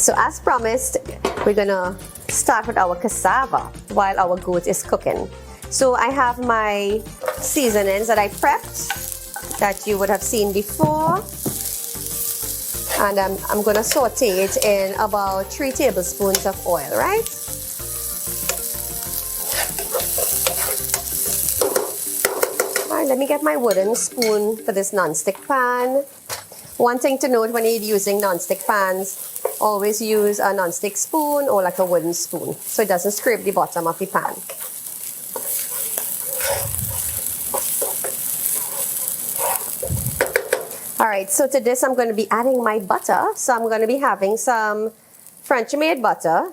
so as promised, we're gonna start with our cassava while our goat is cooking. So I have my seasonings that I prepped that you would have seen before. And I'm gonna saute it in about 3 tablespoons of oil, right? All right, let me get my wooden spoon for this non-stick pan. One thing to note when you're using non-stick pans, always use a non-stick spoon or like a wooden spoon so it doesn't scrape the bottom of the pan. Alright, so to this I'm going to be adding my butter. So I'm going to be having some French made butter,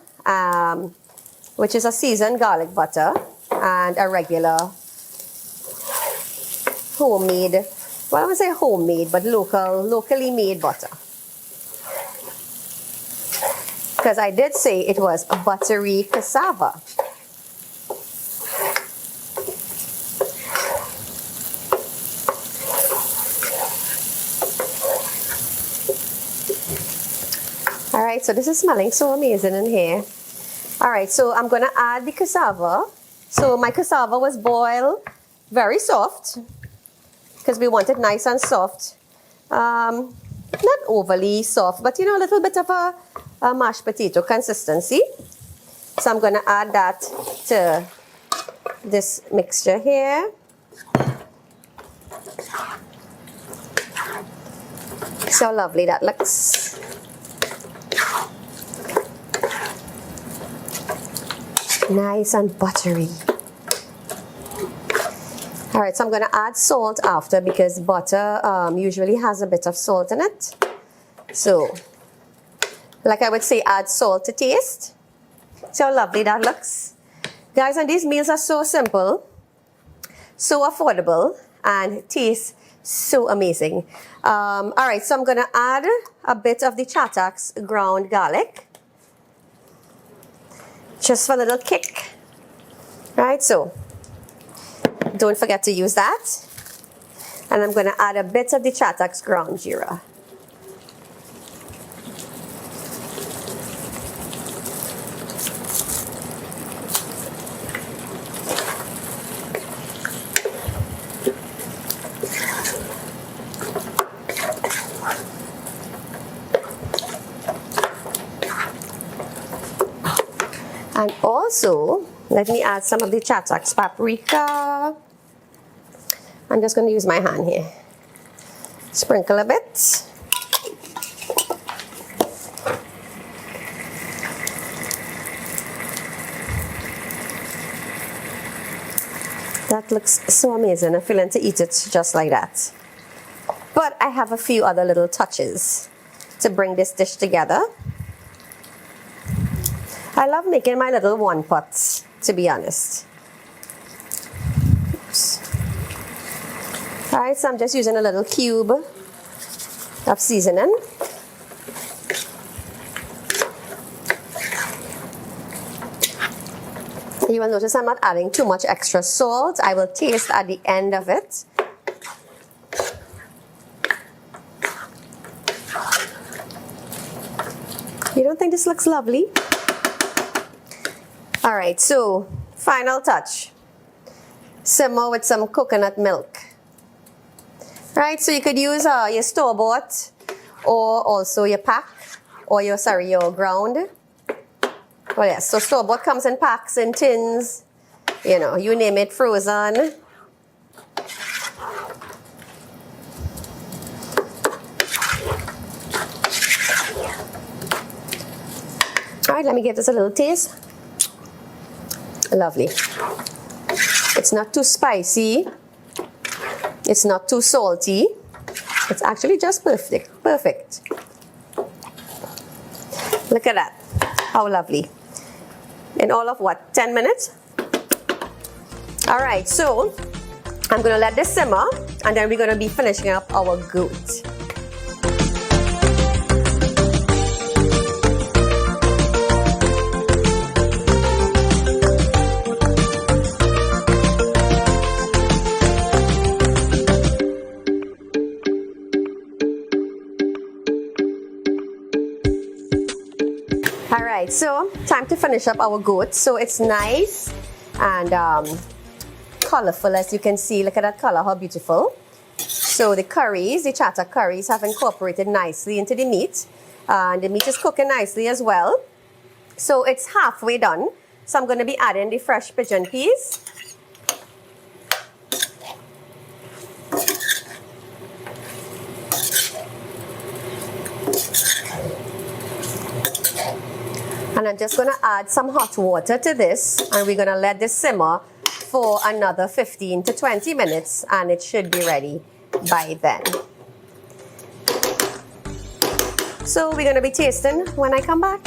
which is a seasoned garlic butter, and a regular homemade, well, I would say homemade, but locally made butter. Because I did say it was a buttery cassava. Alright, so this is smelling so amazing in here. Alright, so I'm going to add the cassava. So my cassava was boiled very soft because we want it nice and soft. Not overly soft, but you know, a little bit of a mashed potato consistency. So I'm going to add that to this mixture here. So lovely that looks. Nice and buttery. Alright, so I'm going to add salt after because butter usually has a bit of salt in it. So, like I would say, add salt to taste. See how lovely that looks? Guys, and these meals are so simple, so affordable, and taste so amazing. Alright, so I'm going to add a bit of the Chattox ground garlic. Just for a little kick. Right, so don't forget to use that. And I'm going to add a bit of the Chattox ground jeera. And also, let me add some of the Chattox paprika. I'm just going to use my hand here. Sprinkle a bit. That looks so amazing. I'm feeling to eat it just like that. But I have a few other little touches to bring this dish together. I love making my little one pots, to be honest. Oops. Alright, so I'm just using a little cube of seasoning. You will notice I'm not adding too much extra salt. I will taste at the end of it. You don't think this looks lovely? Alright, so final touch. Simmer with some coconut milk. Right, so you could use your store-bought or also your pack or your ground. Well, yes, so store-bought comes in packs and tins, you know, you name it, frozen. All right, let me give this a little taste. Lovely. It's not too spicy. It's not too salty. It's actually just perfect. Perfect. Look at that. How lovely. In all of what? 10 minutes? All right, so I'm going to let this simmer and then we're going to be finishing up our goat. right, so time to finish up our goat. So it's nice and colorful, as you can see. Look at that color, how beautiful. So the curries, the chata curries, have incorporated nicely into the meat. And the meat is cooking nicely as well. So it's halfway done. So I'm going to be adding the fresh pigeon peas. And I'm just going to add some hot water to this, and we're going to let this simmer for another 15 to 20 minutes, and it should be ready by then. So we're going to be tasting when I come back.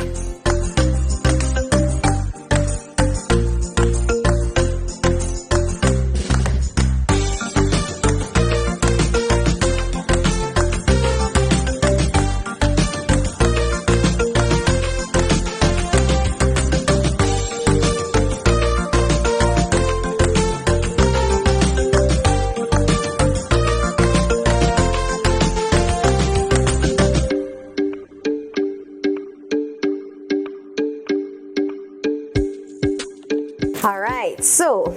All right, so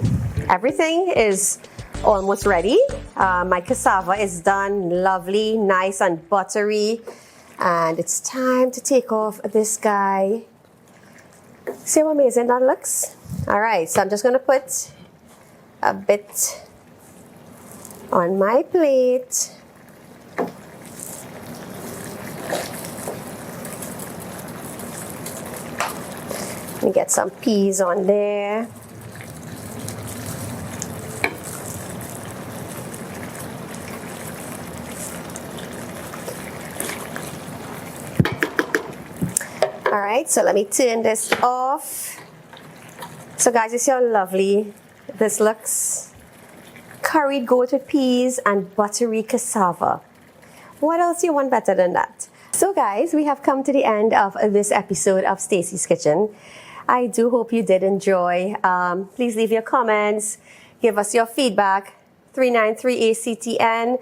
everything is almost ready. My cassava is done, lovely, nice and buttery. And it's time to take off this guy. See how amazing that looks? All right, so I'm just gonna put a bit on my plate. Let me get some peas on there. All right, so let me turn this off. So guys, you see how lovely this looks. Curried goat with peas and buttery cassava. What else do you want better than that? So guys, we have come to the end of this episode of Stacy's Kitchen. I do hope you did enjoy. Please leave your comments, give us your feedback. 393ACTN.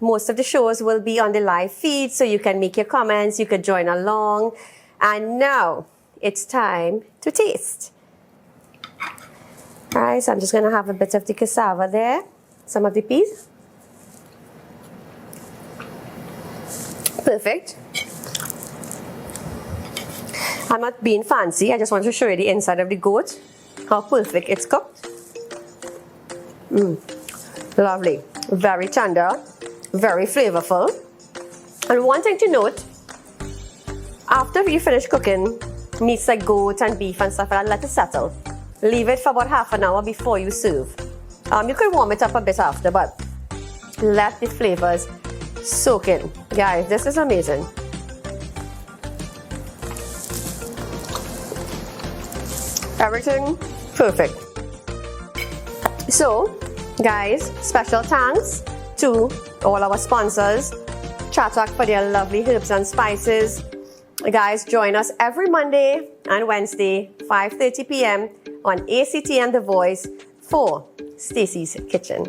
Most of the shows will be on the live feed, so you can make your comments, you could join along. And now it's time to taste. All right, so I'm just gonna have a bit of the cassava there, some of the peas. Perfect. I'm not being fancy, I just want to show you the inside of the goat, how perfect it's cooked. Lovely, very tender, very flavorful. And one thing to note, after you finish cooking meats like goat and beef and stuff, and let it settle. Leave it for about half an hour before you serve. You can warm it up a bit after, but let the flavors soak in. Guys, this is amazing. Everything perfect. So, guys, special thanks to all our sponsors, Chatak, for their lovely herbs and spices. Guys, join us every Monday and Wednesday, 5:30 p.m. on ACTN The Voice for Stacy's Kitchen.